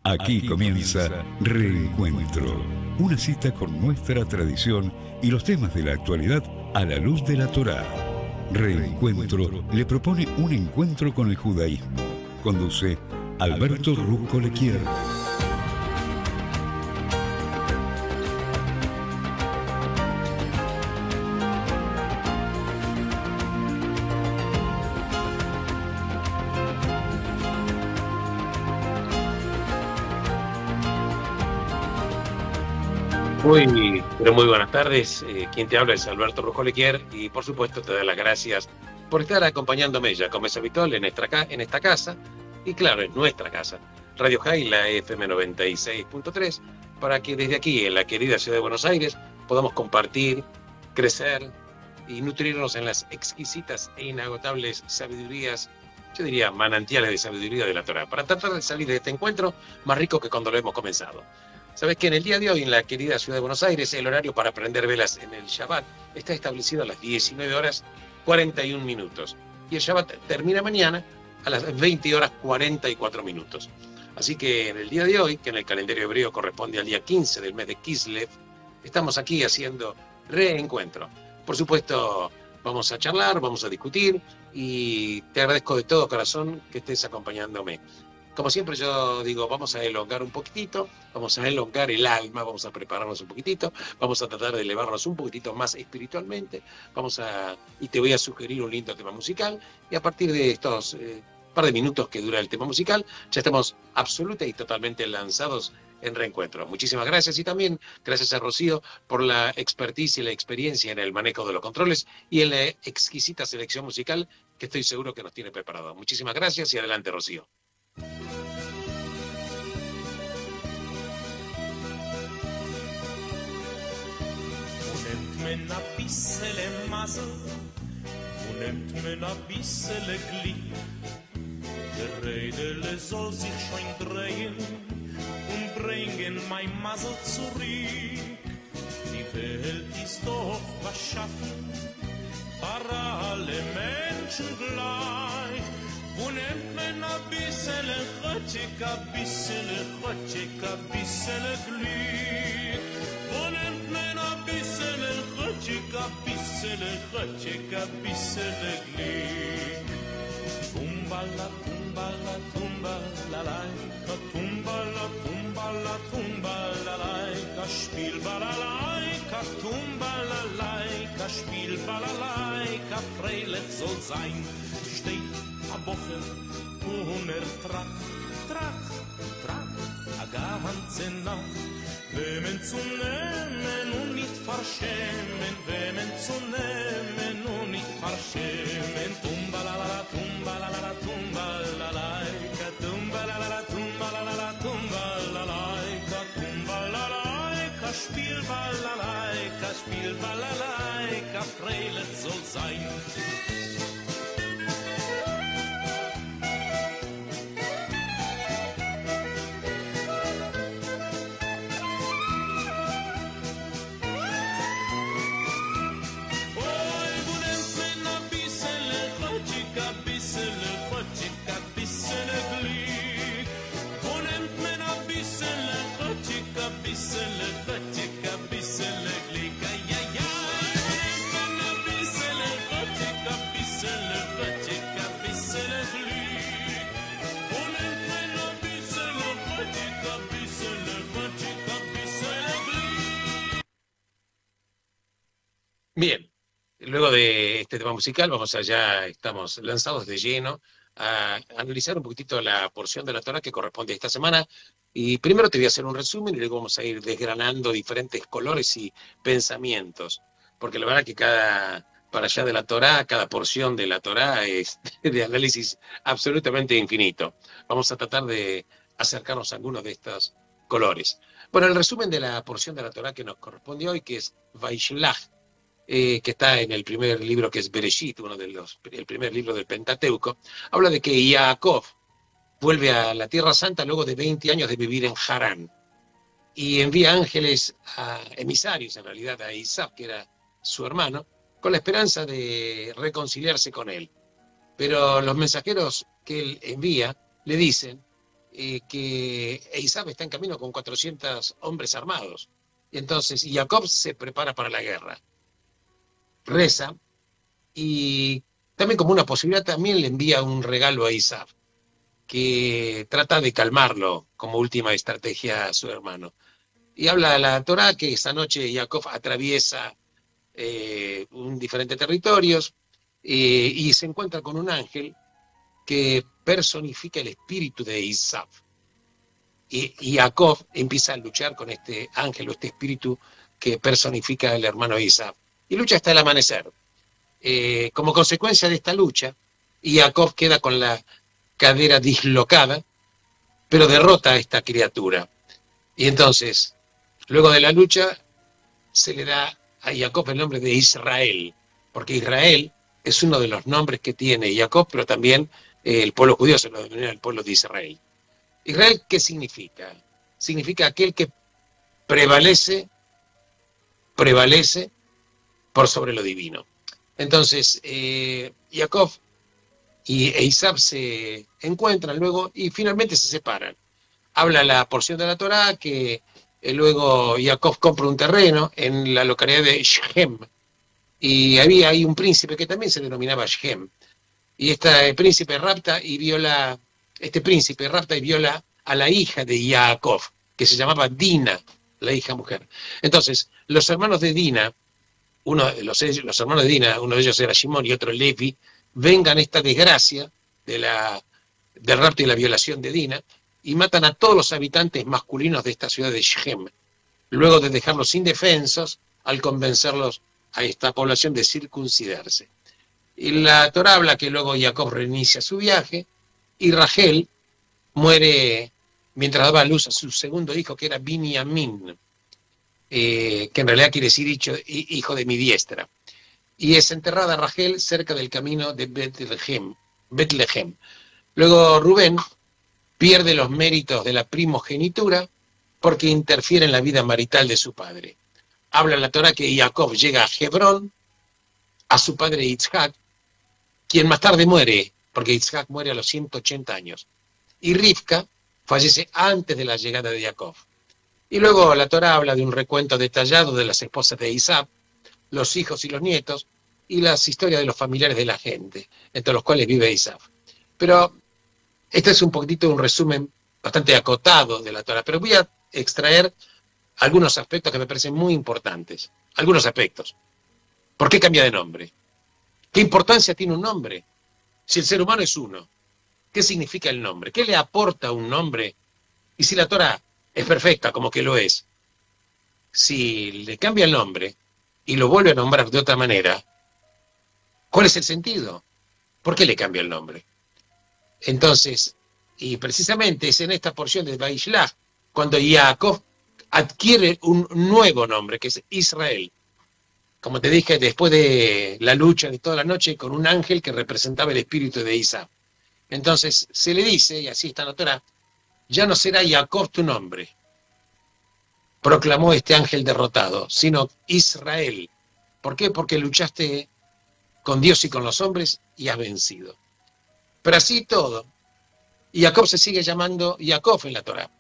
Aquí comienza Reencuentro, una cita con nuestra tradición y los temas de la actualidad a la luz de la Torá. Reencuentro le propone un encuentro con el judaísmo. Conduce Alberto Rusco Lequier. Pero muy buenas tardes. Quien te habla es Alberto Rusco Lequier y por supuesto te doy las gracias por estar acompañándome ya como es habitual en esta casa y claro, en nuestra casa, Radio High, la FM 96.3, para que desde aquí en la querida ciudad de Buenos Aires podamos compartir, crecer y nutrirnos en las exquisitas e inagotables sabidurías, yo diría manantiales de sabiduría de la Torá, para tratar de salir de este encuentro más rico que cuando lo hemos comenzado. Sabes que en el día de hoy, en la querida ciudad de Buenos Aires, el horario para prender velas en el Shabbat está establecido a las 19 horas 41 minutos. Y el Shabbat termina mañana a las 20 horas 44 minutos. Así que en el día de hoy, que en el calendario hebreo corresponde al día 15 del mes de Kislev, estamos aquí haciendo reencuentro. Por supuesto, vamos a charlar, vamos a discutir y te agradezco de todo corazón que estés acompañándome. Como siempre yo digo, vamos a elongar un poquitito, vamos a elongar el alma, vamos a prepararnos un poquitito, vamos a tratar de elevarnos un poquitito más espiritualmente, y te voy a sugerir un lindo tema musical, y a partir de estos par de minutos que dura el tema musical, ya estamos absoluta y totalmente lanzados en reencuentro. Muchísimas gracias y también gracias a Rocío por la expertise y la experiencia en el manejo de los controles y en la exquisita selección musical que estoy seguro que nos tiene preparado. Muchísimas gracias y adelante, Rocío. Men a bissele Masel und nimmt men a bissele Glück. Der Rädele soll sich schon drehen und bringen mein Masel zurück. Die Welt ist doch beschaffen, für alle Menschen gleich. Und nimmt men a bissele Rötschik, a bissele Rötschik, a bissele Glück. Und nimmt men a bissele Rötschika, bissele Glück. Tumbala, tumbala, tumbala, laika, tumbala, tumbala, tumbala, laika, spiel balalaika, tumbala, laika, spiel balalaika, freilich soll sein, steht a Woche Tracht, a ganze Nacht. Wemmen zu nehmen und nicht verschämen, wemmen zu nehmen und nicht verschämen. Tumbalala, tumbalala, tumbalalaika, tumbalala, tumbalala, tumbalalaika, tumbalalaika, spiel balalaika, freilich soll sein. Bien, luego de este tema musical estamos lanzados de lleno a analizar un poquitito la porción de la Torá que corresponde a esta semana. Y primero te voy a hacer un resumen y luego vamos a ir desgranando diferentes colores y pensamientos. Porque la verdad que cada parashá de la Torá, cada porción de la Torá es de análisis absolutamente infinito. Vamos a tratar de acercarnos a algunos de estos colores. Bueno, el resumen de la porción de la Torá que nos corresponde hoy, que es Vaishlach, que está en el primer libro que es Bereshit, el primer libro del Pentateuco, habla de que Jacob vuelve a la Tierra Santa luego de 20 años de vivir en Harán y envía ángeles, emisarios en realidad, a Isaac, que era su hermano, con la esperanza de reconciliarse con él. Pero los mensajeros que él envía le dicen que Esaú está en camino con 400 hombres armados. Y entonces Jacob se prepara para la guerra. Reza y también como una posibilidad también le envía un regalo a Esaú, que trata de calmarlo como última estrategia a su hermano. Y habla de la Torá que esa noche Jacob atraviesa diferentes territorios y se encuentra con un ángel que personifica el espíritu de Esaú. Y Jacob empieza a luchar con este ángel o este espíritu que personifica el hermano Esaú. Y lucha hasta el amanecer. Como consecuencia de esta lucha, Jacob queda con la cadera dislocada, pero derrota a esta criatura. Y entonces, luego de la lucha, se le da a Jacob el nombre de Israel, porque Israel es uno de los nombres que tiene Jacob, pero también el pueblo judío se lo denomina el pueblo de Israel. Israel, ¿qué significa? Significa aquel que prevalece por sobre lo divino. Entonces, Jacob y Esaú se encuentran luego y finalmente se separan. Habla la porción de la Torá que luego Jacob compra un terreno en la localidad de Shechem, y había ahí un príncipe que también se denominaba Shechem, y este príncipe rapta y viola a la hija de Jacob, que se llamaba Dina, la hija mujer. Entonces, los hermanos de Dina, uno de ellos era Shimón y otro Levi, vengan esta desgracia del rapto y la violación de Dina, y matan a todos los habitantes masculinos de esta ciudad de Shechem, luego de dejarlos indefensos al convencerlos a esta población de circuncidarse. Y la Torá habla que luego Jacob reinicia su viaje, y Rachel muere mientras daba a luz a su segundo hijo, que era Binyamin, que en realidad quiere decir hijo de mi diestra. Y es enterrada Rachel cerca del camino de Betlehem. Luego Rubén pierde los méritos de la primogenitura porque interfiere en la vida marital de su padre. Habla la Torá que Jacob llega a Hebrón, a su padre Yitzhak, quien más tarde muere, porque Yitzhak muere a los 180 años. Y Rivka fallece antes de la llegada de Jacob. Y luego la Torá habla de un recuento detallado de las esposas de Esaú, los hijos y los nietos, y las historias de los familiares de la gente, entre los cuales vive Esaú. Pero este es un poquitito un resumen bastante acotado de la Torá, pero voy a extraer algunos aspectos que me parecen muy importantes. Algunos aspectos. ¿Por qué cambia de nombre? ¿Qué importancia tiene un nombre? Si el ser humano es uno, ¿qué significa el nombre? ¿Qué le aporta un nombre? Y si la Torá es perfecta, como que lo es, si le cambia el nombre y lo vuelve a nombrar de otra manera, ¿cuál es el sentido? ¿Por qué le cambia el nombre? Entonces, y precisamente es en esta porción de Vaishlach cuando Jacob adquiere un nuevo nombre, que es Israel. Como te dije, después de la lucha de toda la noche con un ángel que representaba el espíritu de Esaú. Entonces se le dice, y así está en la Torá, ya no será Jacob tu nombre, proclamó este ángel derrotado, sino Israel. ¿Por qué? Porque luchaste con Dios y con los hombres y has vencido. Pero así todo, Jacob se sigue llamando Jacob en la Torá.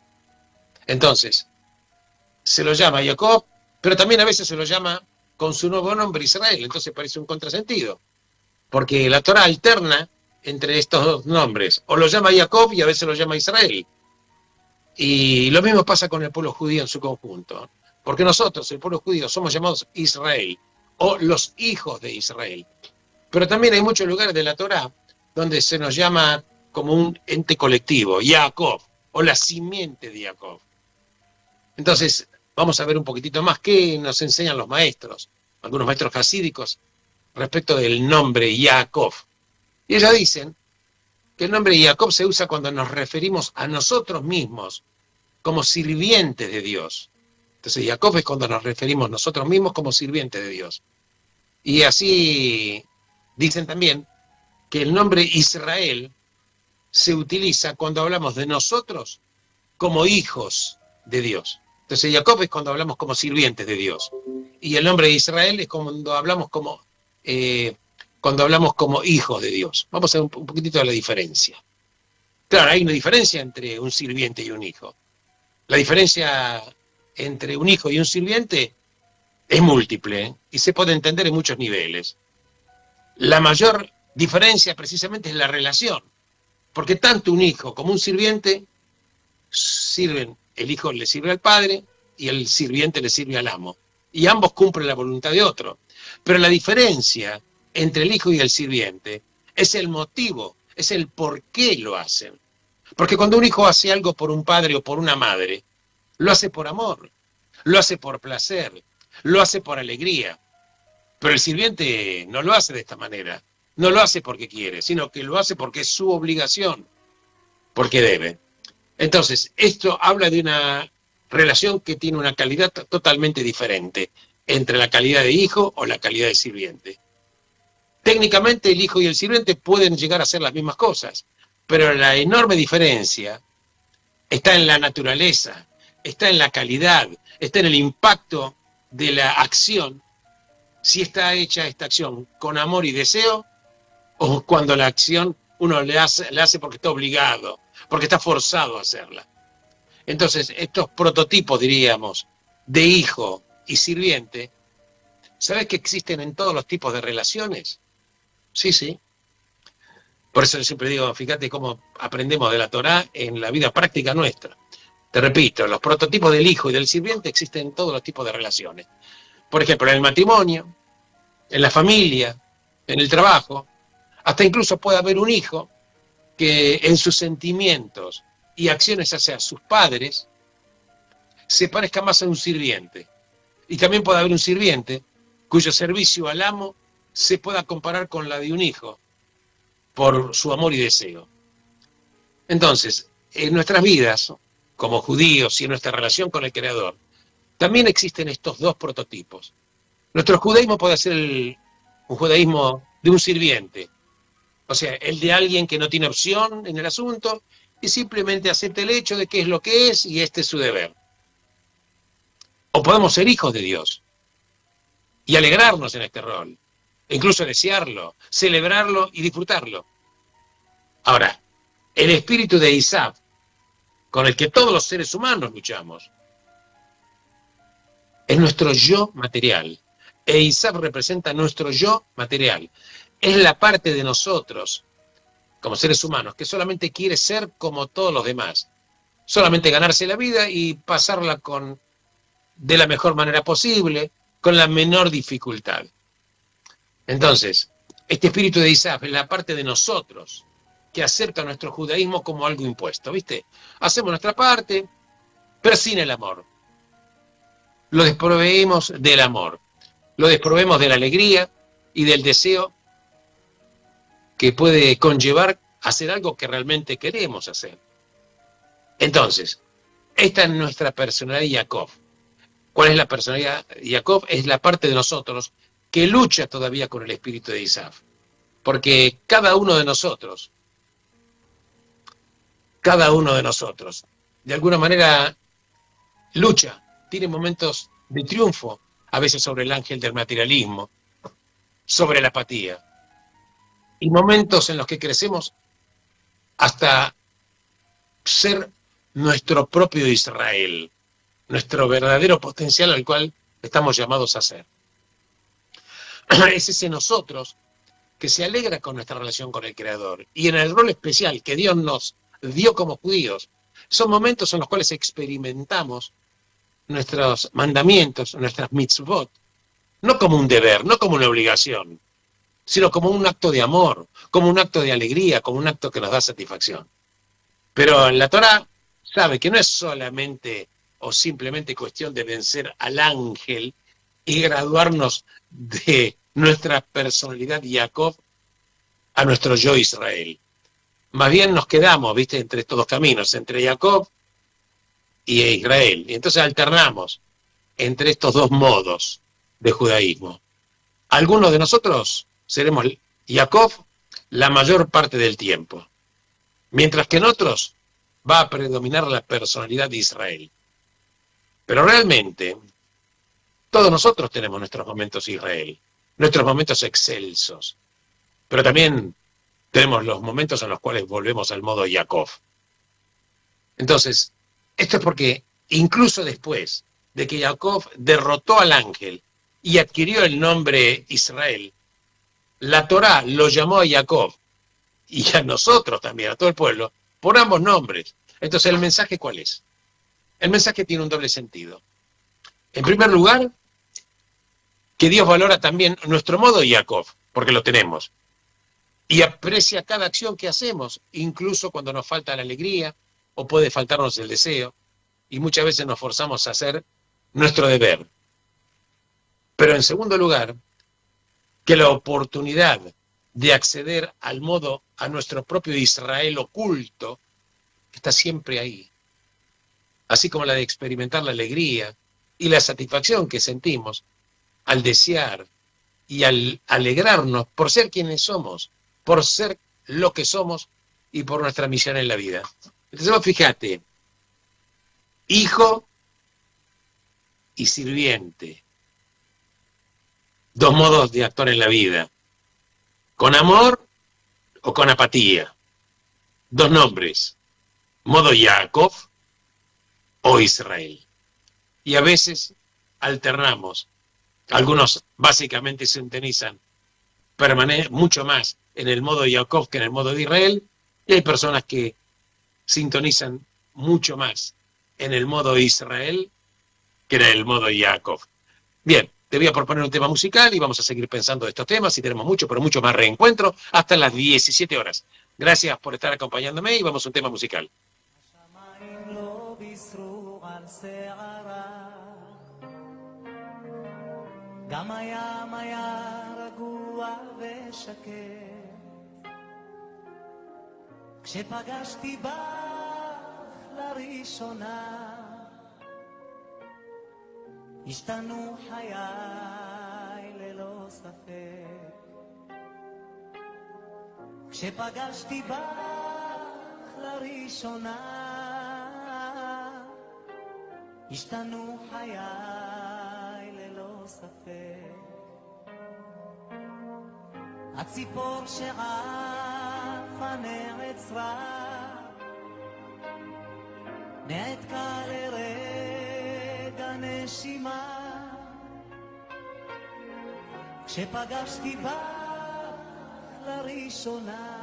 Entonces, se lo llama Jacob, pero también a veces se lo llama con su nuevo nombre Israel. Entonces parece un contrasentido, porque la Torá alterna entre estos dos nombres, o lo llama Jacob y a veces lo llama Israel. Y lo mismo pasa con el pueblo judío en su conjunto, porque nosotros, el pueblo judío, somos llamados Israel, o los hijos de Israel. Pero también hay muchos lugares de la Torá donde se nos llama como un ente colectivo, Jacob, o la simiente de Jacob. Entonces, vamos a ver un poquitito más qué nos enseñan los maestros, algunos maestros hasídicos, respecto del nombre Jacob. Y ellos dicen que el nombre Jacob se usa cuando nos referimos a nosotros mismos como sirvientes de Dios. Entonces, Jacob es cuando nos referimos nosotros mismos como sirvientes de Dios. Y así dicen también que el nombre Israel se utiliza cuando hablamos de nosotros como hijos de Dios. Entonces Jacob es cuando hablamos como sirvientes de Dios. Y el nombre de Israel es cuando hablamos como hijos de Dios. Vamos a ver un poquitito de la diferencia. Claro, hay una diferencia entre un sirviente y un hijo. La diferencia entre un hijo y un sirviente es múltiple, ¿eh? Y se puede entender en muchos niveles. La mayor diferencia precisamente es la relación, porque tanto un hijo como un sirviente sirven, el hijo le sirve al padre y el sirviente le sirve al amo, y ambos cumplen la voluntad de otro. Pero la diferencia entre el hijo y el sirviente es el motivo, es el por qué lo hacen. Porque cuando un hijo hace algo por un padre o por una madre, lo hace por amor, lo hace por placer, lo hace por alegría. Pero el sirviente no lo hace de esta manera, no lo hace porque quiere, sino que lo hace porque es su obligación, porque debe. Entonces, esto habla de una relación que tiene una calidad totalmente diferente entre la calidad de hijo o la calidad de sirviente. Técnicamente el hijo y el sirviente pueden llegar a hacer las mismas cosas, pero la enorme diferencia está en la naturaleza, está en la calidad, está en el impacto de la acción, si está hecha esta acción con amor y deseo, o cuando la acción uno la hace porque está obligado, porque está forzado a hacerla. Entonces, estos prototipos, diríamos, de hijo y sirviente, ¿sabes que existen en todos los tipos de relaciones? Sí, sí. Por eso yo siempre digo, fíjate cómo aprendemos de la Torá en la vida práctica nuestra. Te repito, los prototipos del hijo y del sirviente existen en todos los tipos de relaciones. Por ejemplo, en el matrimonio, en la familia, en el trabajo, hasta incluso puede haber un hijo que en sus sentimientos y acciones hacia sus padres se parezca más a un sirviente. Y también puede haber un sirviente cuyo servicio al amo se pueda comparar con la de un hijo por su amor y deseo. Entonces, en nuestras vidas, como judíos y en nuestra relación con el Creador, también existen estos dos prototipos. Nuestro judaísmo puede ser un judaísmo de un sirviente, o sea, el de alguien que no tiene opción en el asunto y simplemente acepta el hecho de que es lo que es y este es su deber. O podemos ser hijos de Dios y alegrarnos en este rol, e incluso desearlo, celebrarlo y disfrutarlo. Ahora, el espíritu de Isaac, con el que todos los seres humanos luchamos, es nuestro yo material. E Isaac representa nuestro yo material. Es la parte de nosotros, como seres humanos, que solamente quiere ser como todos los demás. Solamente ganarse la vida y pasarla de la mejor manera posible, con la menor dificultad. Entonces, este espíritu de Isaac es la parte de nosotros que acepta nuestro judaísmo como algo impuesto, ¿viste? Hacemos nuestra parte, pero sin el amor. Lo desproveemos del amor, lo desproveemos de la alegría y del deseo que puede conllevar hacer algo que realmente queremos hacer. Entonces, esta es nuestra personalidad de Jacob. ¿Cuál es la personalidad de Jacob? Es la parte de nosotros que lucha todavía con el espíritu de Isaac. Porque cada uno de nosotros, de alguna manera lucha, tiene momentos de triunfo, a veces sobre el ángel del materialismo, sobre la apatía, y momentos en los que crecemos hasta ser nuestro propio Israel, nuestro verdadero potencial al cual estamos llamados a ser. Es ese nosotros que se alegra con nuestra relación con el Creador. Y en el rol especial que Dios nos dio como judíos, son momentos en los cuales experimentamos nuestros mandamientos, nuestras mitzvot, no como un deber, no como una obligación, sino como un acto de amor, como un acto de alegría, como un acto que nos da satisfacción. Pero la Torá sabe que no es solamente o simplemente cuestión de vencer al ángel y graduarnos de nuestra personalidad Jacob a nuestro yo Israel. Más bien nos quedamos, ¿viste?, entre estos dos caminos, entre Jacob y Israel. Y entonces alternamos entre estos dos modos de judaísmo. Algunos de nosotros seremos Jacob la mayor parte del tiempo, mientras que en otros va a predominar la personalidad de Israel. Pero realmente, todos nosotros tenemos nuestros momentos Israel, nuestros momentos excelsos, pero también tenemos los momentos en los cuales volvemos al modo Jacob. Entonces, esto es porque incluso después de que Jacob derrotó al ángel y adquirió el nombre Israel, la Torá lo llamó a Jacob y a nosotros también, a todo el pueblo, por ambos nombres. Entonces, ¿el mensaje cuál es? El mensaje tiene un doble sentido. En primer lugar, que Dios valora también nuestro modo Jacob, porque lo tenemos, y aprecia cada acción que hacemos, incluso cuando nos falta la alegría o puede faltarnos el deseo, y muchas veces nos forzamos a hacer nuestro deber. Pero en segundo lugar, que la oportunidad de acceder al modo, a nuestro propio Israel oculto, está siempre ahí. Así como la de experimentar la alegría y la satisfacción que sentimos al desear y al alegrarnos por ser quienes somos, por ser lo que somos y por nuestra misión en la vida. Entonces vos fíjate, hijo y sirviente, dos modos de actuar en la vida, con amor o con apatía, dos nombres, modo Jacob o Israel. Y a veces alternamos. Algunos básicamente sintonizan mucho más en el modo Jacob que en el modo de Israel, y hay personas que sintonizan mucho más en el modo Israel que en el modo Jacob. Bien, te voy a proponer un tema musical y vamos a seguir pensando de estos temas y tenemos mucho, pero mucho más reencuentro hasta las 17 horas. Gracias por estar acompañándome y vamos a un tema musical. גם הים היה רגוע ושקט כשפגשתי בך לראשונה השתנו חיי ללא ספק כשפגשתי בך לראשונה השתנו חיי ספק הציפור שעפה נעצרה נעתקה לרגע נשימה כשפגשתי בך לראשונה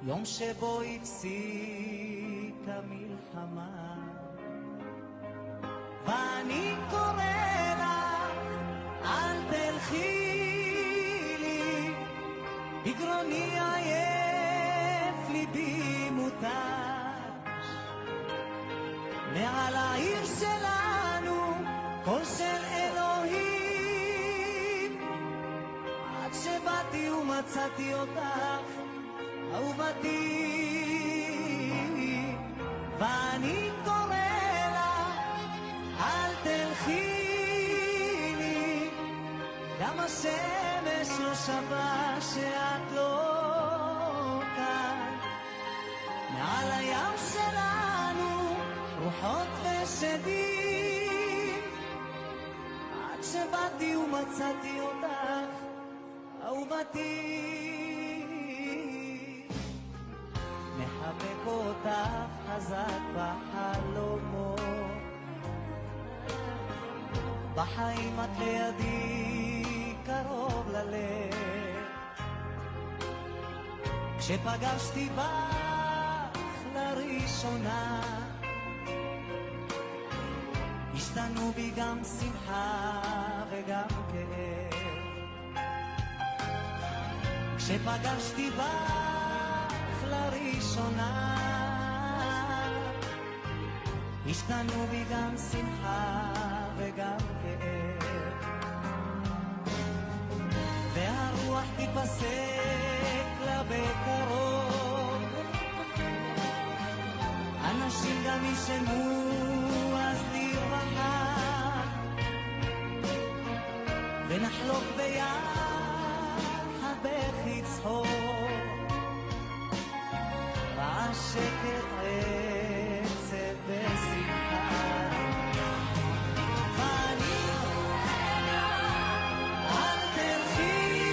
יום שבו הפסיקה מלחמה ואני קורא לך, אל תלכי לי, בגרוני עייף ליבי מותש. מעל העיר שלנו, קול של אלוהים, עד שבאתי ומצאתי אותך, אהובתי, ואני קורא אל תלכי לי, גם השמש לא שווה שאת לא כאן. מעל הים שלנו רוחות ושדים, עד שבאתי ומצאתי אותך, אהובתי. מחבק אותך חזק בחלומות בחיים את לידי קרוב ללב כשפגשתי בך לראשונה השתנו בי גם שמחה וגם כאב כשפגשתי בך לראשונה השתנו בי גם שמחה וגם כאב והרוח תיפסק לה בקרוב אנשים גם ישנו אז לרווחה ונחלוק ביחד בכי צחוק רעש שקט עצב ושמחה ואני אל תלכי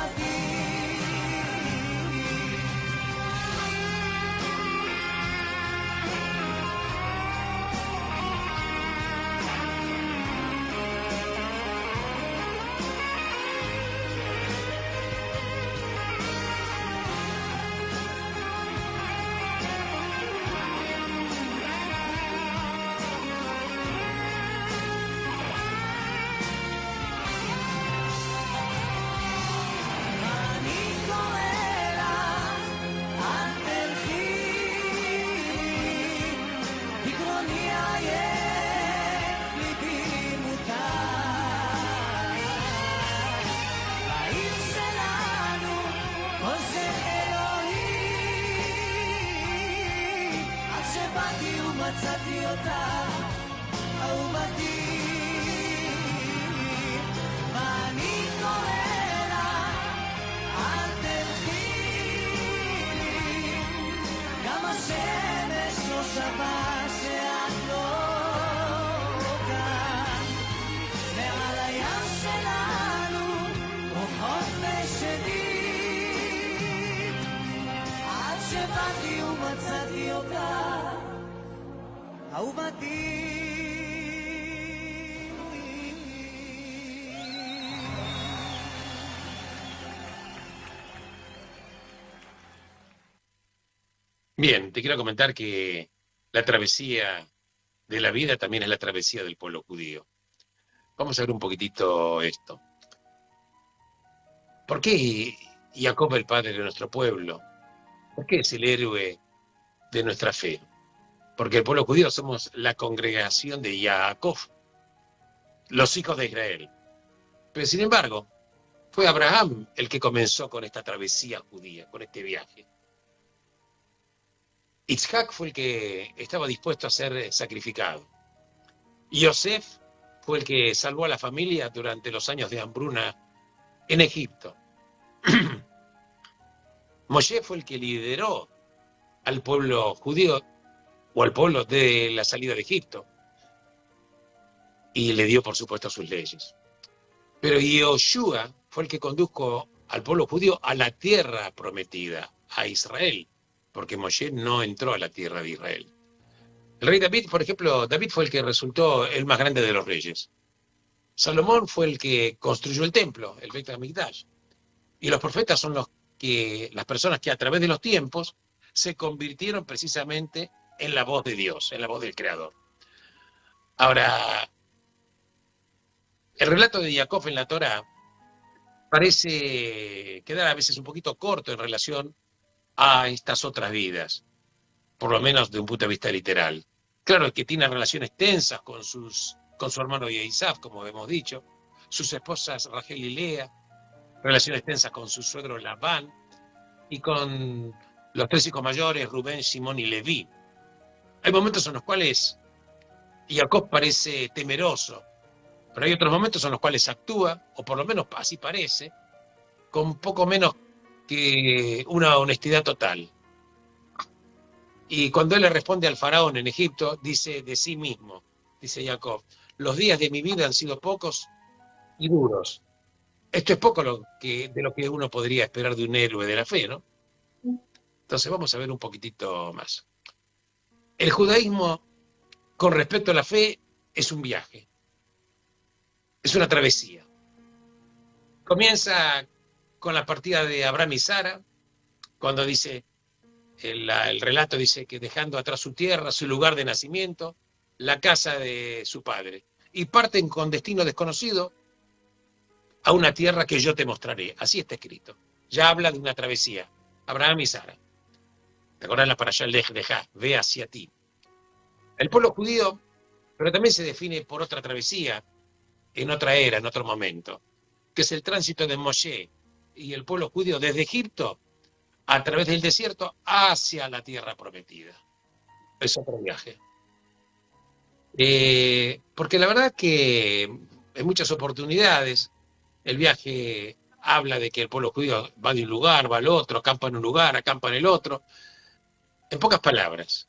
אהובתי. מצאתי אותה, אהובתי, ואני קורא לה, אל תלכי, גם השמש לא שווה שאת לא כאן, מעל הים שלנו, רוחות ושדים, עד שבאתי ומצאתי אותה, אהובתי. Bien, te quiero comentar que la travesía de la vida también es la travesía del pueblo judío. Vamos a ver un poquitito esto. ¿Por qué Jacob, el padre de nuestro pueblo? ¿Por qué es el héroe de nuestra fe? Porque el pueblo judío somos la congregación de Jacob, los hijos de Israel. Pero sin embargo, fue Abraham el que comenzó con esta travesía judía, con este viaje. Isaac fue el que estaba dispuesto a ser sacrificado. Yosef fue el que salvó a la familia durante los años de hambruna en Egipto. Moshe fue el que lideró al pueblo judío o al pueblo de la salida de Egipto y le dio, por supuesto, sus leyes. Pero Yoshua fue el que condujo al pueblo judío a la tierra prometida, a Israel, porque Moshe no entró a la tierra de Israel. El rey David, por ejemplo, David fue el que resultó el más grande de los reyes. Salomón fue el que construyó el templo, el Beit HaMikdash. Y los profetas son las personas que a través de los tiempos se convirtieron precisamente en la voz de Dios, en la voz del Creador. Ahora, el relato de Jacob en la Torá parece quedar a veces un poquito corto en relación a estas otras vidas, por lo menos de un punto de vista literal. Claro que tiene relaciones tensas con su hermano Isaac, como hemos dicho, sus esposas Rachel y Lea, relaciones tensas con su suegro Labán y con los tres hijos mayores, Rubén, Simón y Leví. Hay momentos en los cuales Jacob parece temeroso, pero hay otros momentos en los cuales actúa, o por lo menos así parece, con poco menos que una honestidad total. Y cuando él le responde al faraón en Egipto, dice de sí mismo, dice Jacob, los días de mi vida han sido pocos y duros. Esto es poco de lo que uno podría esperar de un héroe de la fe, ¿no? Entonces vamos a ver un poquitito más. El judaísmo, con respecto a la fe, es un viaje. Es una travesía. Comienza con la partida de Abraham y Sara, cuando dice, el relato dice que dejando atrás su tierra, su lugar de nacimiento, la casa de su padre, y parten con destino desconocido a una tierra que yo te mostraré. Así está escrito. Ya habla de una travesía. Abraham y Sara. ¿Te acordás la parashá Lej Lejá? Ve hacia ti. El pueblo judío, pero también se define por otra travesía, en otra era, en otro momento, que es el tránsito de Moshe y el pueblo judío desde Egipto a través del desierto hacia la tierra prometida. Es otro viaje. Porque la verdad que en muchas oportunidades el viaje habla de que el pueblo judío va de un lugar, va al otro, acampa en un lugar, acampa en el otro. En pocas palabras,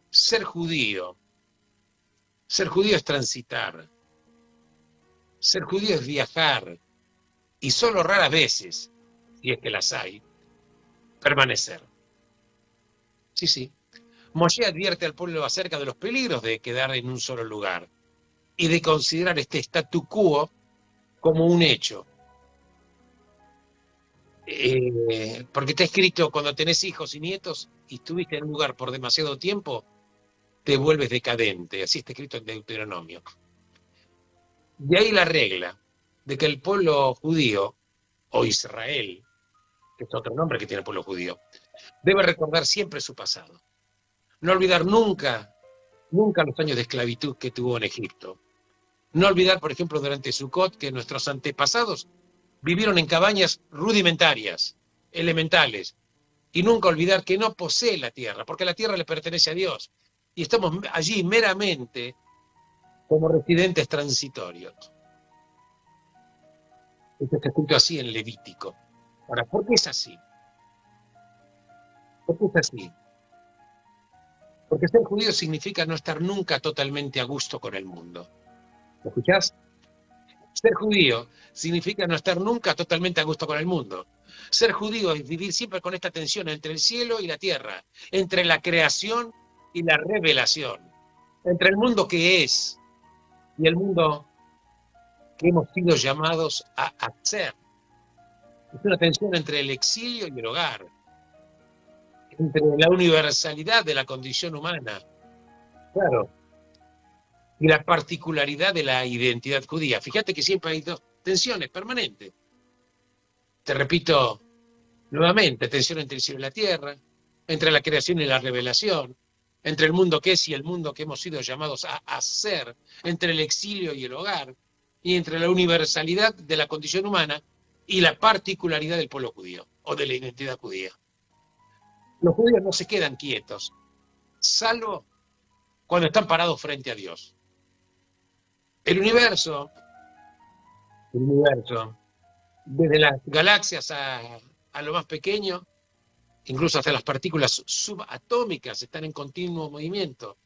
ser judío es transitar, ser judío es viajar, y solo raras veces, si es que las hay, permanecer. Sí, sí. Moshe advierte al pueblo acerca de los peligros de quedar en un solo lugar y de considerar este statu quo como un hecho. Porque está escrito, cuando tenés hijos y nietos y estuviste en un lugar por demasiado tiempo, te vuelves decadente. Así está escrito en Deuteronomio. De ahí la regla de que el pueblo judío, o Israel, que es otro nombre que tiene el pueblo judío, debe recordar siempre su pasado. No olvidar nunca los años de esclavitud que tuvo en Egipto. No olvidar, por ejemplo, durante Sukkot, que nuestros antepasados vivieron en cabañas rudimentarias, elementales, y nunca olvidar que no posee la tierra, porque la tierra le pertenece a Dios, y estamos allí meramente como residentes transitorios. Esto está escrito así en Levítico. Ahora, ¿por qué es así? ¿Por qué es así? Porque ser judío significa no estar nunca totalmente a gusto con el mundo. ¿Lo escuchás? Ser judío significa no estar nunca totalmente a gusto con el mundo. Ser judío es vivir siempre con esta tensión entre el cielo y la tierra, entre la creación y la revelación, entre el mundo que es y el mundo que hemos sido llamados a hacer. Es una tensión entre el exilio y el hogar, entre la universalidad de la condición humana, claro, y la particularidad de la identidad judía. Fíjate que siempre hay dos tensiones permanentes. Te repito nuevamente, tensión entre el cielo y la tierra, entre la creación y la revelación, entre el mundo que es y el mundo que hemos sido llamados a hacer, entre el exilio y el hogar, y entre la universalidad de la condición humana y la particularidad del pueblo judío, o de la identidad judía. Los judíos no se quedan quietos, salvo cuando están parados frente a Dios. El universo, desde las galaxias a lo más pequeño, incluso hasta las partículas subatómicas, están en continuo movimiento.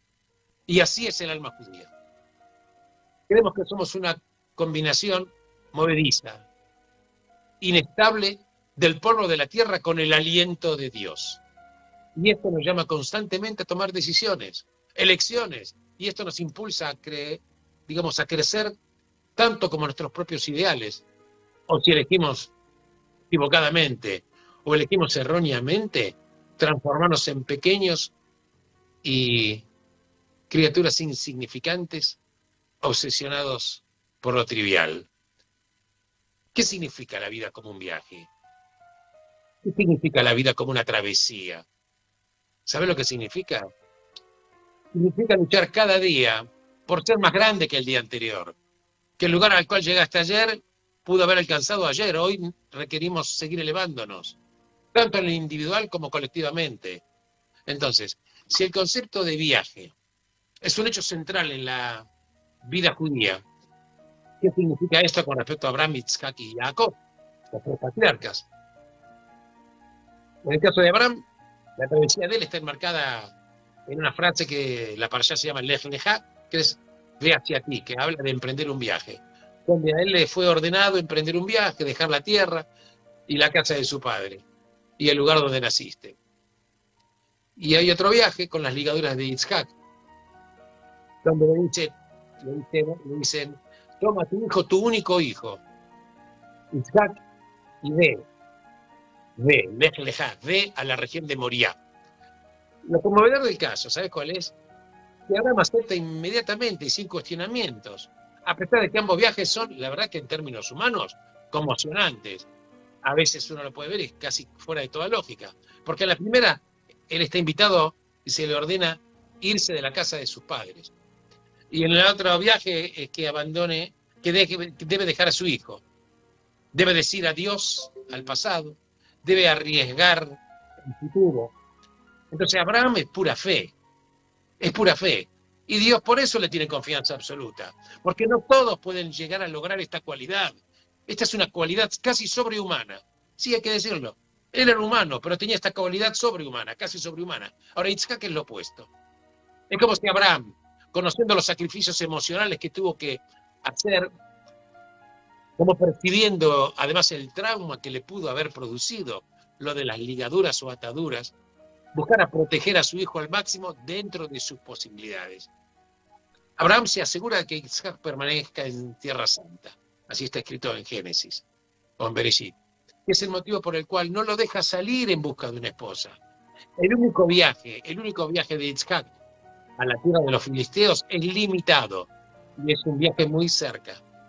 Y así es el alma judía. Creemos que somos una combinación movediza, inestable, del polvo de la tierra con el aliento de Dios. Y esto nos llama constantemente a tomar decisiones, elecciones, y esto nos impulsa a crecer tanto como nuestros propios ideales. O si elegimos equivocadamente o elegimos erróneamente, transformarnos en pequeños y criaturas insignificantes, obsesionados por lo trivial. ¿Qué significa la vida como un viaje? ¿Qué significa la vida como una travesía? ¿Sabe lo que significa? Significa luchar cada día por ser más grande que el día anterior. Que el lugar al cual llegaste ayer pudo haber alcanzado ayer. Hoy requerimos seguir elevándonos, tanto en lo individual como colectivamente. Entonces, si el concepto de viaje es un hecho central en la vida judía, ¿qué significa esto con respecto a Abraham, Isaac y Jacob, los tres patriarcas? En el caso de Abraham, la travesía de él está enmarcada en una frase que la parashá se llama Lech Lecha, que es ve hacia ti, que habla de emprender un viaje. Donde a él le fue ordenado emprender un viaje, dejar la tierra y la casa de su padre, y el lugar donde naciste. Y hay otro viaje con las ligaduras de Isaac, donde le dicen, toma tu hijo, tu único hijo, Isaac, y Lech Lecha, ve a la región de Moriah. Lo conmovedor del caso, ¿sabes cuál es? Que Abraham acepta inmediatamente y sin cuestionamientos, a pesar de que ambos viajes son, la verdad que en términos humanos, conmocionantes. A veces uno lo puede ver y es casi fuera de toda lógica, porque en la primera él está invitado y se le ordena irse de la casa de sus padres. Y en el otro viaje es que abandone, que debe dejar a su hijo. Debe decir adiós al pasado, debe arriesgar el futuro. Entonces Abraham es pura fe. Es pura fe. Y Dios por eso le tiene confianza absoluta. Porque no todos pueden llegar a lograr esta cualidad. Esta es una cualidad casi sobrehumana. Sí, hay que decirlo. Él era humano, pero tenía esta cualidad sobrehumana, casi sobrehumana. Ahora Isaac es lo opuesto. Es como si Abraham, conociendo los sacrificios emocionales que tuvo que hacer como percibiendo además el trauma que le pudo haber producido, lo de las ligaduras o ataduras, buscara proteger a su hijo al máximo dentro de sus posibilidades. Abraham se asegura de que Isaac permanezca en Tierra Santa. Así está escrito en Génesis, o en Bereshit. Es el motivo por el cual no lo deja salir en busca de una esposa. El único viaje de Isaac a la tierra de los filisteos es limitado y es un viaje muy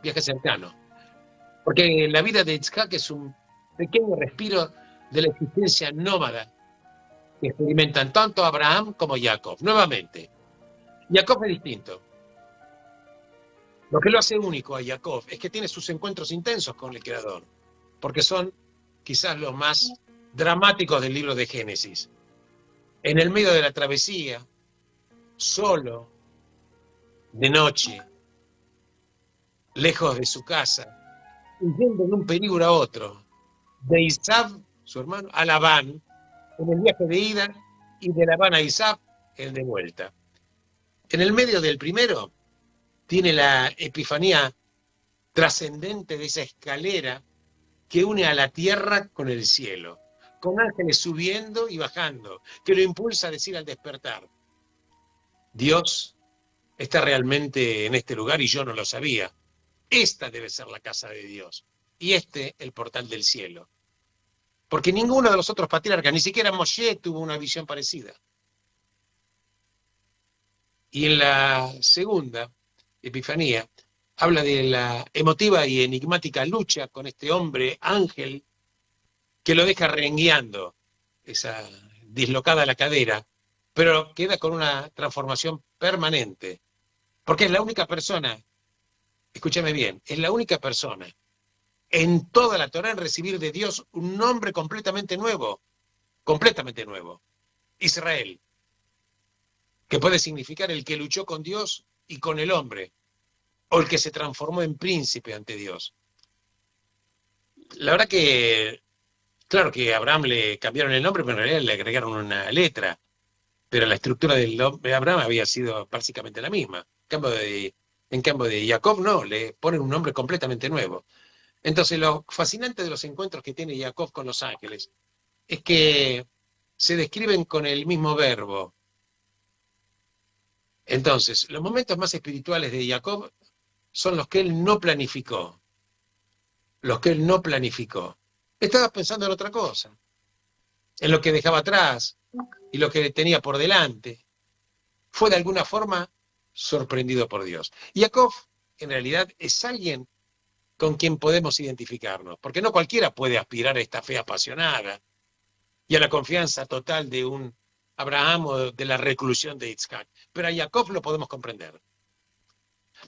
viaje cercano. Porque la vida de Isaac es un pequeño respiro de la existencia nómada que experimentan tanto Abraham como Jacob. Nuevamente, Jacob es distinto. Lo que lo hace único a Jacob es que tiene sus encuentros intensos con el Creador, porque son quizás los más dramáticos del libro de Génesis. En el medio de la travesía, solo, de noche, lejos de su casa, huyendo de un peligro a otro, de Isaac, su hermano, a Labán, en el viaje de ida, y de Labán a Isaac, el de vuelta. En el medio del primero, tiene la epifanía trascendente de esa escalera que une a la tierra con el cielo, con ángeles subiendo y bajando, que lo impulsa a decir al despertar: Dios está realmente en este lugar y yo no lo sabía. Esta debe ser la casa de Dios y el portal del cielo. Porque ninguno de los otros patriarcas, ni siquiera Moshe, tuvo una visión parecida. Y en la segunda epifanía habla de la emotiva y enigmática lucha con este hombre ángel que lo deja rengueando, esa dislocada la cadera, pero queda con una transformación permanente. Porque es la única persona, escúchame bien, es la única persona en toda la Torá en recibir de Dios un nombre completamente nuevo, Israel, que puede significar el que luchó con Dios y con el hombre, o el que se transformó en príncipe ante Dios. La verdad que, claro que a Abraham le cambiaron el nombre, pero en realidad le agregaron una letra, pero la estructura del nombre de Abraham había sido básicamente la misma. En cambio de Jacob no, le ponen un nombre completamente nuevo. Entonces lo fascinante de los encuentros que tiene Jacob con los ángeles es que se describen con el mismo verbo. Entonces, los momentos más espirituales de Jacob son los que él no planificó. Estaba pensando en otra cosa, en lo que dejaba atrás y lo que tenía por delante. Fue de alguna forma sorprendido por Dios. Jacob, en realidad, es alguien con quien podemos identificarnos, porque no cualquiera puede aspirar a esta fe apasionada y a la confianza total de un Abraham o de la reclusión de Isaac. Pero a Jacob lo podemos comprender.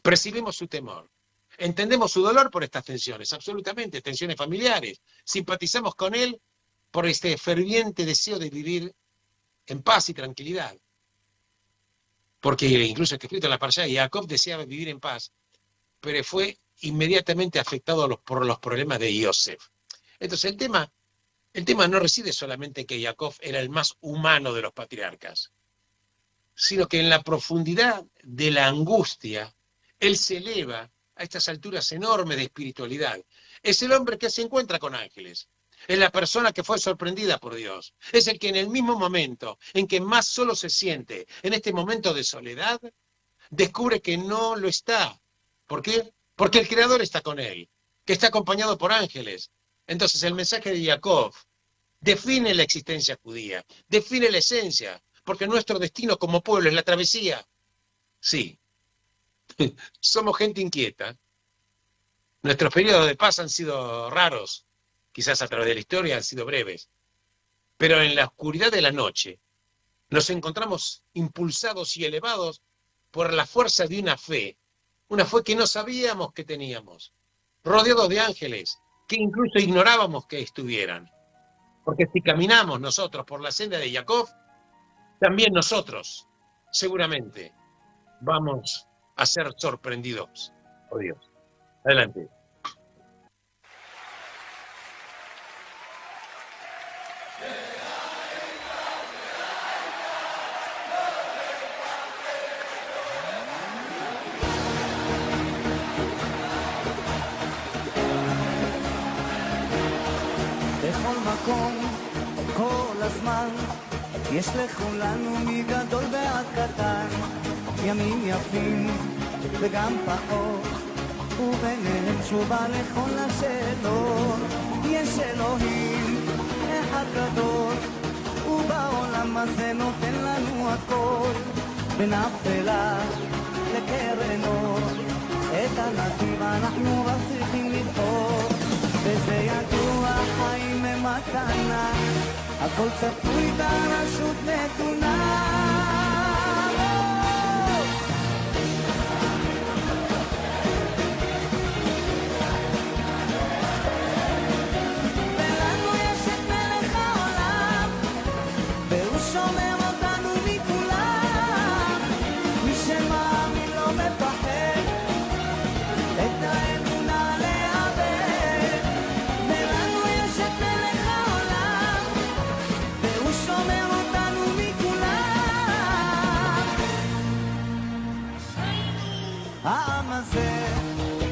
Percibimos su temor. Entendemos su dolor por estas tensiones, absolutamente, tensiones familiares. Simpatizamos con él por este ferviente deseo de vivir en paz y tranquilidad. Porque incluso está escrito en la Parashá, Jacob deseaba vivir en paz, pero fue inmediatamente afectado por los problemas de Yosef. Entonces el tema no reside solamente en que Jacob era el más humano de los patriarcas, sino que en la profundidad de la angustia, él se eleva a estas alturas enormes de espiritualidad. Es el hombre que se encuentra con ángeles. Es la persona que fue sorprendida por Dios. Es el que en el mismo momento en que más solo se siente, en este momento de soledad, descubre que no lo está. ¿Por qué? Porque el Creador está con él, que está acompañado por ángeles. Entonces el mensaje de Jacob define la existencia judía, define la esencia, porque nuestro destino como pueblo es la travesía. Sí, somos gente inquieta. Nuestros periodos de paz han sido raros, quizás a través de la historia han sido breves, pero en la oscuridad de la noche nos encontramos impulsados y elevados por la fuerza de una fe que no sabíamos que teníamos, rodeados de ángeles que incluso ignorábamos que estuvieran. Porque si caminamos nosotros por la senda de Jacob, también nosotros seguramente vamos a ser sorprendidos por Dios. Adelante. הזמן, יש לכולנו מגדול ועד קטן, ימים יפים וגם פחות, וביניהם תשובה לכל השאלות. יש אלוהים אחד גדול, ובעולם הזה נותן לנו הכל, בין אפלה לקרן אור, את הנתיב אנחנו רק צריכים לבחור, וזה ידוע, חיים הם מתנה, הכל צפוי והרשות נתונה. ולנו יש את מלך העולם, והוא שומר אותנו מכולם, מי שמאמין לא מפחד, את האמונה לאבד. ולנו יש את מלך העולם, והוא שומר אותנו מכולם. העם הזה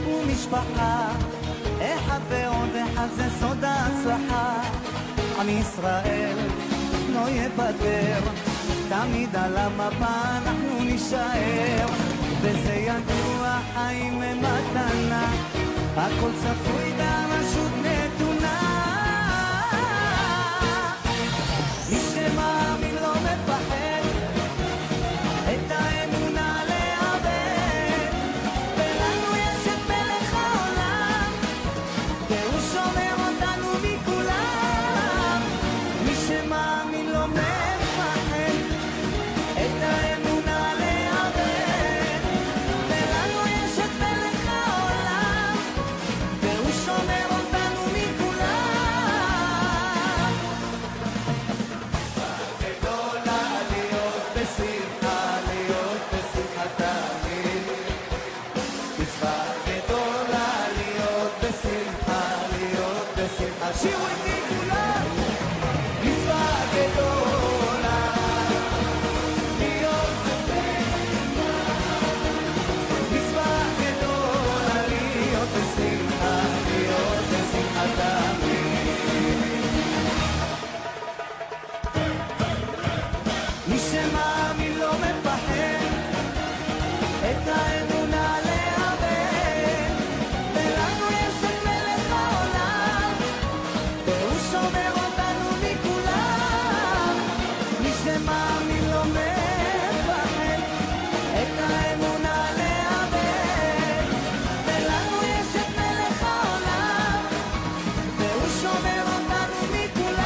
הוא משפחה, אחד ועוד אחד זה סוד ההצלחה. עם ישראל לא יוותר, תמיד על המפה אנחנו נשאר, וזה ידוע, חיים הם מתנה, הכל צפוי והרשות נתונה. מי שמאמין לא מפחד, את האמונה לאבד. ולנו יש את מלך העולם, והוא שומר אותנו מכולם. מי שמאמין לא מפחד, את האמונה לאבד. ולנו יש את מלך העולם, והוא שומר אותנו מכולם. גדולה להיות בשמחה, להיות בשמחתה תמיד. מצווה גדולה להיות בשמחה, להיות בשמחה. שירו איתי כולם. מצווה גדולה להיות בשמחה, מצווה גדולה להיות בשמחה, להיות בשמחתה תמיד. מי שמאמין לא מפחד, את האמונה לאבד. ולנו יש את מלך העולם, והוא שומר אותנו מכולם. מי שמאמין לא מפחד, את האמונה לאבד. ולנו יש את מלך העולם, והוא שומר אותנו מכולם.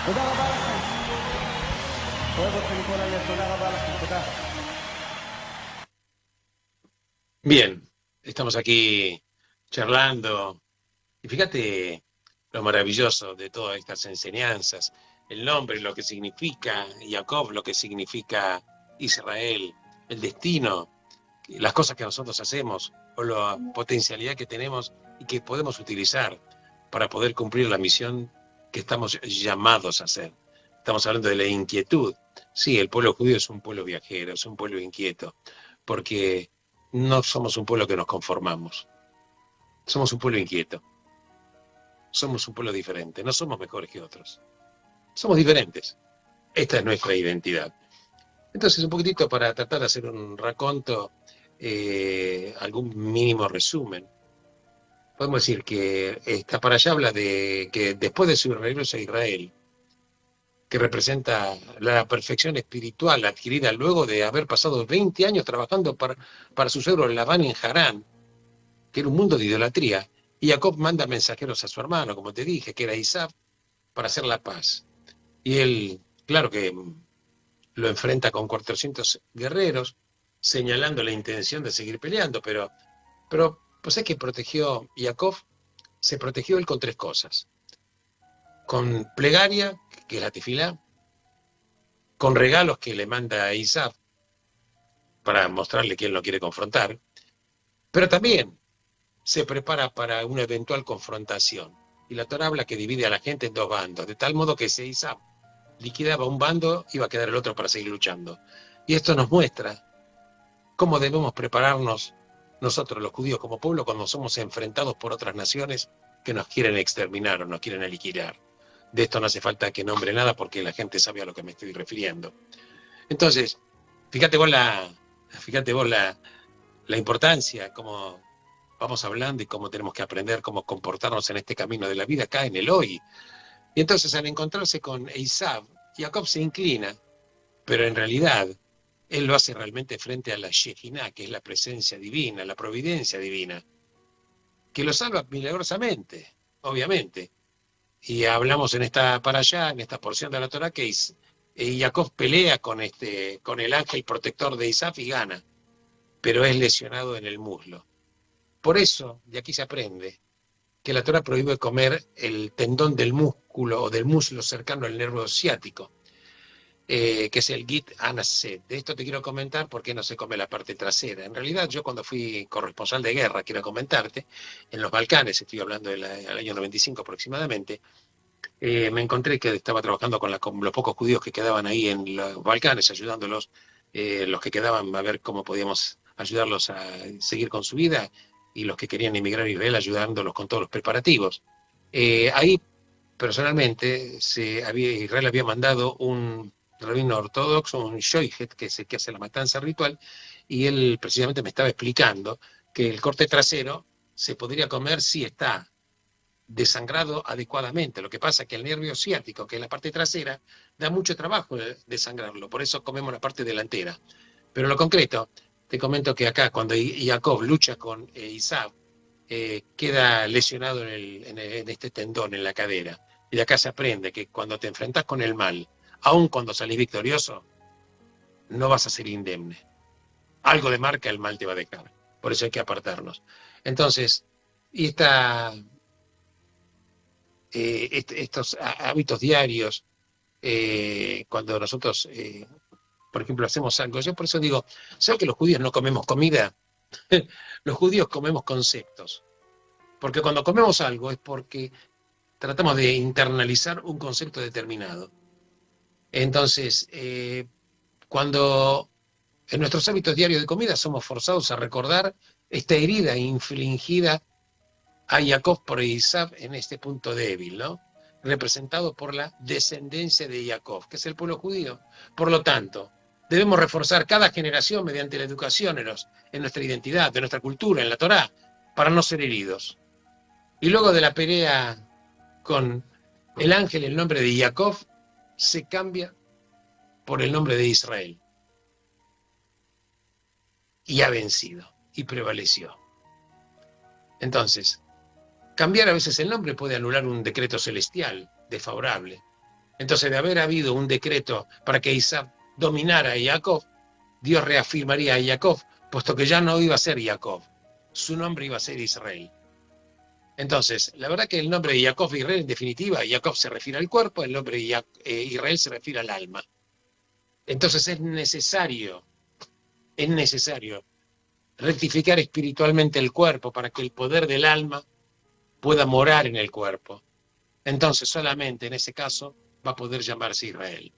תודה רבה לכם. אוהב אתכם מכל הלב, תודה רבה לכם, תודה. Bien, estamos aquí charlando y fíjate lo maravilloso de todas estas enseñanzas, el nombre, lo que significa Jacob, lo que significa Israel, el destino, las cosas que nosotros hacemos o la potencialidad que tenemos y que podemos utilizar para poder cumplir la misión que estamos llamados a hacer. Estamos hablando de la inquietud. Sí, el pueblo judío es un pueblo viajero, es un pueblo inquieto, porque no somos un pueblo que nos conformamos. Somos un pueblo inquieto. Somos un pueblo diferente. No somos mejores que otros. Somos diferentes. Esta es nuestra identidad. Entonces, un poquitito para tratar de hacer un raconto, algún mínimo resumen. Podemos decir que esta parashá habla de que después de su regreso a Israel, que representa la perfección espiritual adquirida luego de haber pasado 20 años trabajando para su suegro Labán en Harán, que era un mundo de idolatría, y Jacob manda mensajeros a su hermano, como te dije, que era Isaac, para hacer la paz. Y él, claro que lo enfrenta con 400 guerreros, señalando la intención de seguir peleando, pero pues es que protegió Jacob, se protegió él con tres cosas: con plegaria, que es la tefilá, con regalos que le manda a Isaac para mostrarle que él no quiere confrontar, pero también se prepara para una eventual confrontación. Y la Torá habla que divide a la gente en dos bandos, de tal modo que si Isaac liquidaba un bando, iba a quedar el otro para seguir luchando. Y esto nos muestra cómo debemos prepararnos nosotros, los judíos, como pueblo, cuando somos enfrentados por otras naciones que nos quieren exterminar o nos quieren aniquilar. De esto no hace falta que nombre nada porque la gente sabe a lo que me estoy refiriendo. Entonces, fíjate vos la importancia, cómo vamos hablando y cómo tenemos que aprender cómo comportarnos en este camino de la vida acá en el hoy. Y entonces al encontrarse con Esaú, Jacob se inclina, pero en realidad él lo hace realmente frente a la Shekinah, que es la presencia divina, la providencia divina, que lo salva milagrosamente, obviamente. Y hablamos en esta porción de la Torá, que Jacob pelea con el ángel protector de Esaú y gana, pero es lesionado en el muslo. Por eso, de aquí se aprende que la Torá prohíbe comer el tendón del músculo o del muslo cercano al nervio ciático, que es el Git Anaset. De esto te quiero comentar por qué no se come la parte trasera. En realidad, yo cuando fui corresponsal de guerra, quiero comentarte, en los Balcanes, estoy hablando del año 95 aproximadamente, me encontré que estaba trabajando con los pocos judíos que quedaban ahí en los Balcanes, ayudándolos, los que quedaban, a ver cómo podíamos ayudarlos a seguir con su vida, y los que querían emigrar a Israel, ayudándolos con todos los preparativos. Ahí, personalmente, Israel había mandado un rabino ortodoxo, un shoichet, que es el que hace la matanza ritual, y él precisamente me estaba explicando que el corte trasero se podría comer si está desangrado adecuadamente. Lo que pasa es que el nervio ciático, que es la parte trasera, da mucho trabajo desangrarlo, por eso comemos la parte delantera. Pero en lo concreto, te comento que acá, cuando Jacob lucha con Esaú, queda lesionado en este tendón, en la cadera. Y de acá se aprende que cuando te enfrentas con el mal, aun cuando salís victorioso, no vas a ser indemne. Algo de marca el mal te va a dejar. Por eso hay que apartarnos. Entonces, estos hábitos diarios, cuando nosotros, por ejemplo, hacemos algo, yo por eso digo, ¿sabes que los judíos no comemos comida? Los judíos comemos conceptos. Porque cuando comemos algo es porque tratamos de internalizar un concepto determinado. Entonces, cuando en nuestros hábitos diarios de comida somos forzados a recordar esta herida infligida a Jacob por Esaú en este punto débil, ¿no? Representado por la descendencia de Jacob, que es el pueblo judío. Por lo tanto, debemos reforzar cada generación mediante la educación en nuestra identidad, en nuestra cultura, en la Torá, para no ser heridos. Y luego de la pelea con el ángel, el nombre de Jacob se cambia por el nombre de Israel. Y ha vencido, y prevaleció. Entonces, cambiar a veces el nombre puede anular un decreto celestial desfavorable. Entonces, de haber habido un decreto para que Esaú dominara a Jacob, Dios reafirmaría a Jacob, puesto que ya no iba a ser Jacob, su nombre iba a ser Israel. Entonces, la verdad que el nombre de Jacob e Israel, en definitiva, Jacob se refiere al cuerpo, el nombre de Israel se refiere al alma. Entonces es necesario rectificar espiritualmente el cuerpo para que el poder del alma pueda morar en el cuerpo. Entonces solamente en ese caso va a poder llamarse Israel.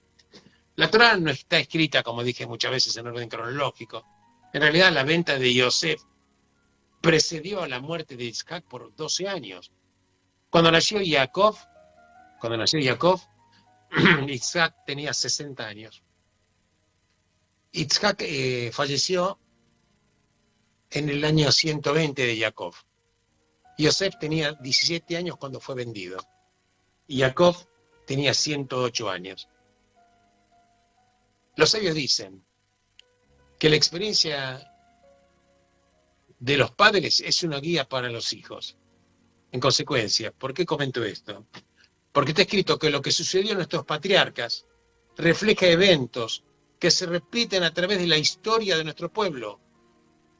La Torá no está escrita, como dije muchas veces, en orden cronológico. En realidad la venta de Yosef precedió a la muerte de Isaac por 12 años. Cuando nació Jacob, Isaac tenía 60 años. Isaac falleció en el año 120 de Jacob. Yosef tenía 17 años cuando fue vendido. Y Jacob tenía 108 años. Los sabios dicen que la experiencia de los padres es una guía para los hijos. En consecuencia, ¿por qué comento esto? Porque está escrito que lo que sucedió en nuestros patriarcas refleja eventos que se repiten a través de la historia de nuestro pueblo,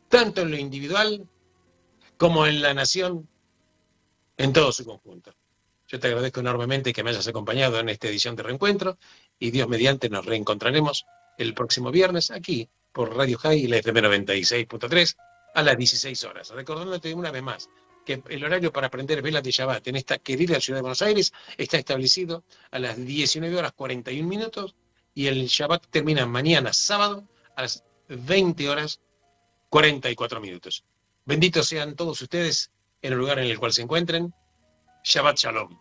tanto en lo individual como en la nación en todo su conjunto. Yo te agradezco enormemente que me hayas acompañado en esta edición de Reencuentro y Dios mediante nos reencontraremos el próximo viernes aquí por Radio High y la FM 96.3 a las 16 horas. Recordándote una vez más que el horario para aprender velas de Shabbat en esta querida ciudad de Buenos Aires está establecido a las 19 horas 41 minutos y el Shabbat termina mañana sábado a las 20 horas 44 minutos. Benditos sean todos ustedes en el lugar en el cual se encuentren. Shabbat Shalom.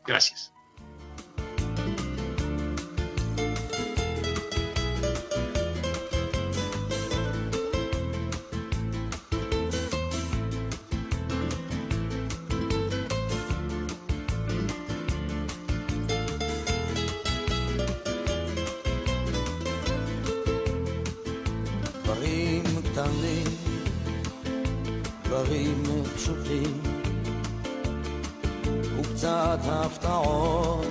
Gracias. דברים קטנים, דברים פשוטים, וקצת הפתעות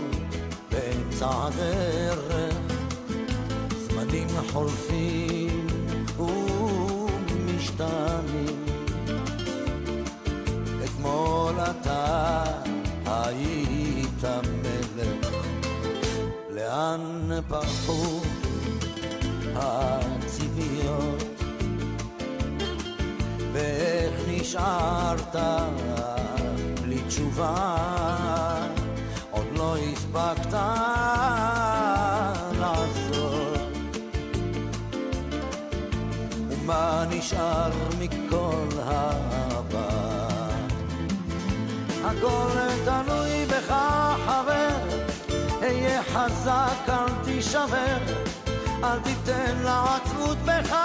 באמצע הדרך, זמנים חולפים ומשתנים. אתמול אתה היית מלך, לאן פרחו הציפיות, ואיך נשארת בלי תשובה, עוד לא הספקת לעשות. ומה נשאר מכל העבר? הכל תלוי בך חבר, היה חזק אל תישבר, אל תיתן לעצמות בך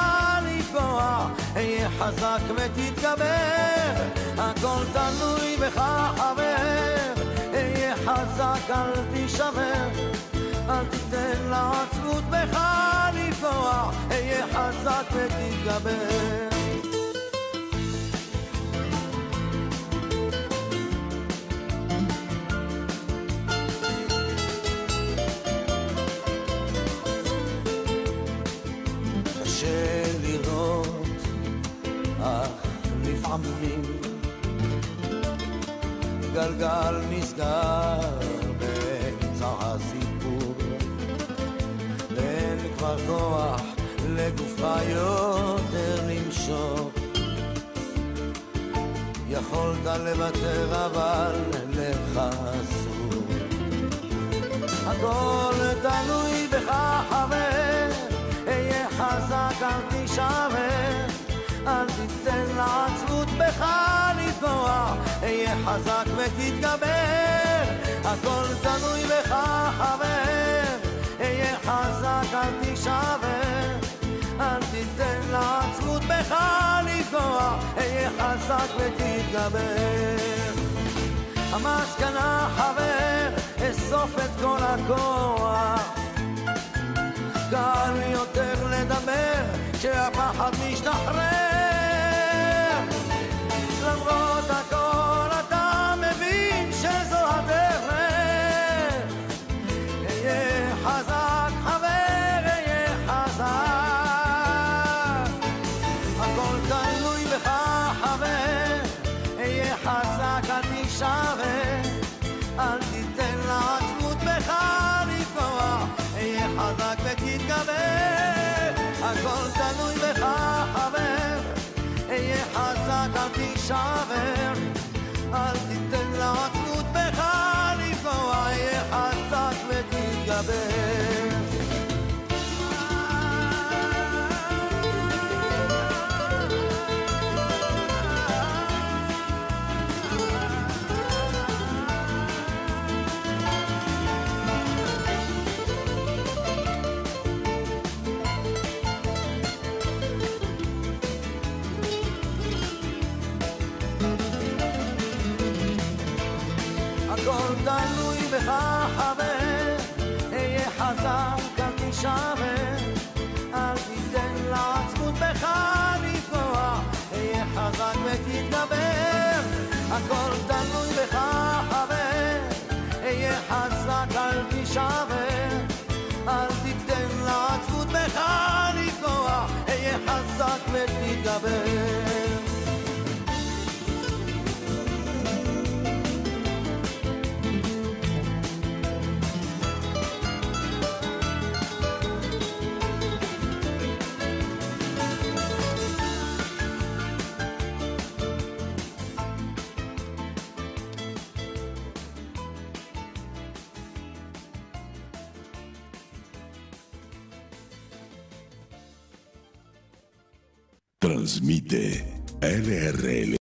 לפגוע, היה חזק ותתגבר. הכל תלוי בך חבר, היה חזק אל תישבר, אל תיתן לעצמות בך לפגוע, היה חזק ותתגבר. לראות, אך לפעמים גלגל נסגר באמצע הסיפור, ואין כבר כוח לגופך יותר למשוך. יכולת לוותר אבל לך אסור. הכל תלוי בך חבר, היה חזק אל תישבר, אל תיתן לעצמות בך לפגוע, היה חזק ותתגבר. הכל תלוי בך חבר, היה חזק אל תישבר, אל תיתן לעצמות בך לפגוע, היה חזק ותתגבר. המסקנה חבר, אסוף את כל הכוח, קל יותר לדבר כשהפחד משתחרר. למרות הכל אתה מבין שזו הדרך, היה חזק חבר, היה חזק. הכל תלוי בך חבר, היה חזק אל תישבר, אל תיתן לעצמות בך לפגוע, היה חזק ותתגבר. הכל תלוי בך חבר, היה חזק אל תישבר, אל תיתן לעצמות בך לפגוע, היה חזק ותתגבר. הכל תלוי בך חבר, היה חזק אל תישבר, אל תיתן לעצמות בך לפגוע, היה חזק ותתגבר. הכל תלוי בך חבר, היה חזק אל תישבר, אל תיתן לעצמות בך לפגוע, היה חזק ותתגבר. Transmite LRL